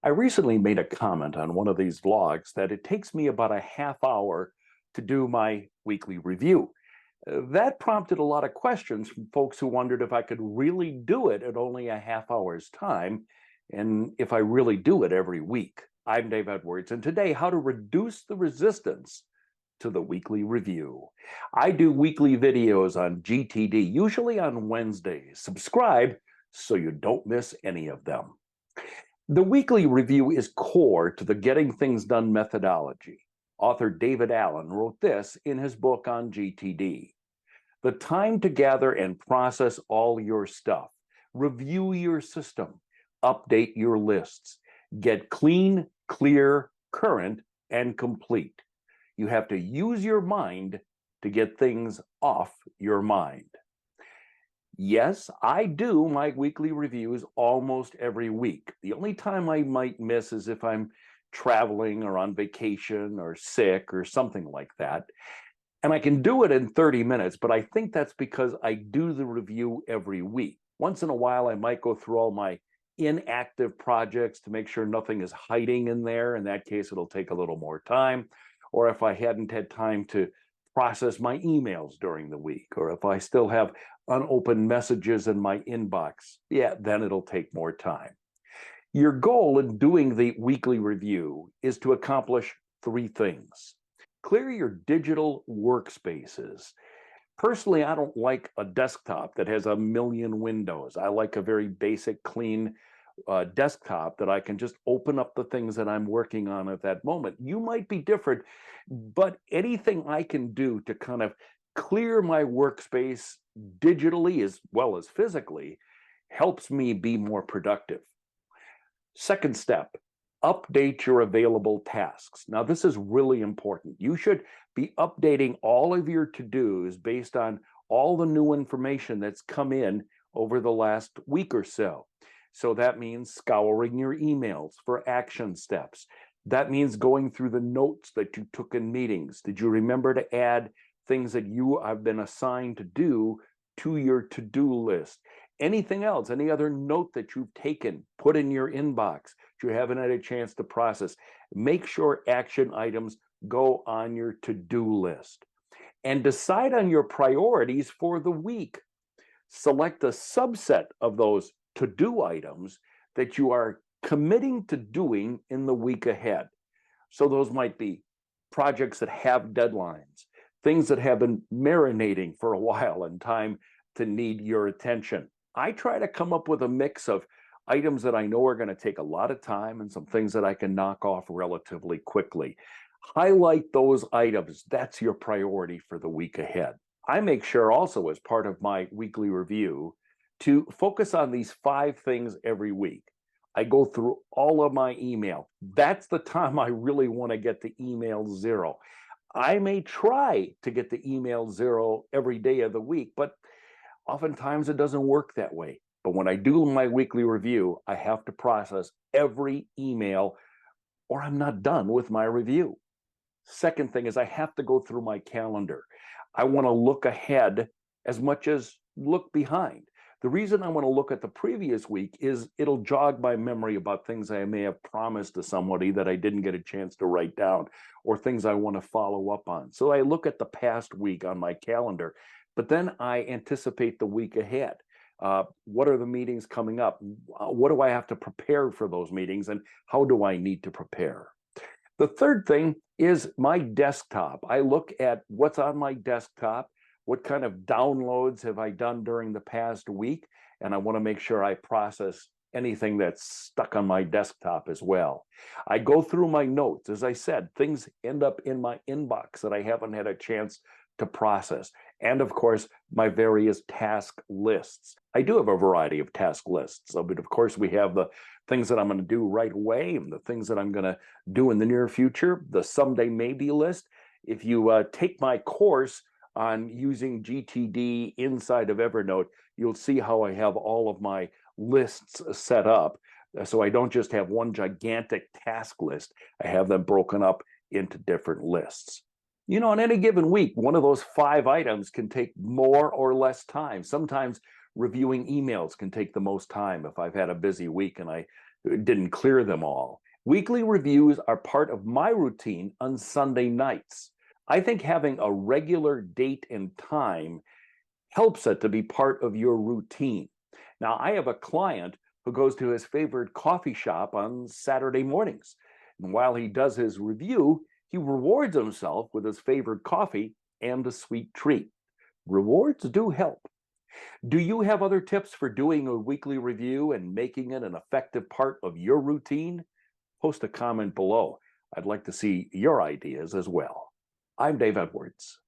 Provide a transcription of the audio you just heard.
I recently made a comment on one of these vlogs that it takes me about a half hour to do my weekly review. That prompted a lot of questions from folks who wondered if I could really do it at only a half hour's time and if I really do it every week. I'm Dave Edwards, and today, how to reduce the resistance to the weekly review. I do weekly videos on GTD, usually on Wednesdays. Subscribe so you don't miss any of them. The weekly review is core to the Getting Things Done methodology. Author David Allen wrote this in his book on GTD. The time to gather and process all your stuff, review your system, update your lists, get clean, clear, current, and complete. You have to use your mind to get things off your mind. Yes, I do my weekly reviews almost every week. The only time I might miss is if I'm traveling or on vacation or sick or something like that. And I can do it in 30 minutes, but I think that's because I do the review every week. Once in a while, I might go through all my inactive projects to make sure nothing is hiding in there. In that case, it'll take a little more time. Or if I hadn't had time to process my emails during the week, or if I still have unopened messages in my inbox, then it'll take more time. Your goal in doing the weekly review is to accomplish three things. Clear your digital workspaces. Personally, I don't like a desktop that has a million windows. I like a very basic, clean desktop that I can just open up the things that I'm working on at that moment. You might be different, but anything I can do to kind of clear my workspace digitally as well as physically helps me be more productive. Second step, update your available tasks. Now, this is really important. You should be updating all of your to-dos based on all the new information that's come in over the last week or so. So that means scouring your emails for action steps. That means going through the notes that you took in meetings. Did you remember to add things that you have been assigned to do to your to-do list? Anything else, any other note that you've taken, put in your inbox that you haven't had a chance to process. Make sure action items go on your to-do list. And decide on your priorities for the week. Select a subset of those to-do items that you are committing to doing in the week ahead. So those might be projects that have deadlines, things that have been marinating for a while and time to need your attention. I try to come up with a mix of items that I know are going to take a lot of time and some things that I can knock off relatively quickly. Highlight those items. That's your priority for the week ahead. I make sure also, as part of my weekly review, to focus on these 5 things every week. I go through all of my email. That's the time I really want to get the email zero. I may try to get the email zero every day of the week, but oftentimes it doesn't work that way. But when I do my weekly review, I have to process every email or I'm not done with my review. Second thing is I have to go through my calendar. I want to look ahead as much as look behind. The reason I want to look at the previous week is it'll jog my memory about things I may have promised to somebody that I didn't get a chance to write down, or things I want to follow up on. So I look at the past week on my calendar, but then I anticipate the week ahead. What are the meetings coming up? What do I have to prepare for those meetings, and how do I need to prepare? The third thing is my desktop. I look at what's on my desktop, what kind of downloads have I done during the past week, and I want to make sure I process anything that's stuck on my desktop as well. I go through my notes. As I said, things end up in my inbox that I haven't had a chance to process. And of course, my various task lists. I do have a variety of task lists. But of course, we have the things that I'm going to do right away and the things that I'm going to do in the near future, the someday maybe list. If you take my course on using GTD inside of Evernote, you'll see how I have all of my lists set up. So I don't just have one gigantic task list. I have them broken up into different lists. You know, in any given week, one of those 5 items can take more or less time. Sometimes Reviewing emails can take the most time if I've had a busy week and I didn't clear them all. Weekly reviews are part of my routine on Sunday nights. I think having a regular date and time helps it to be part of your routine. Now, I have a client who goes to his favorite coffee shop on Saturday mornings. And while he does his review, he rewards himself with his favorite coffee and a sweet treat. Rewards do help. Do you have other tips for doing a weekly review and making it an effective part of your routine? Post a comment below. I'd like to see your ideas as well. I'm Dave Edwards.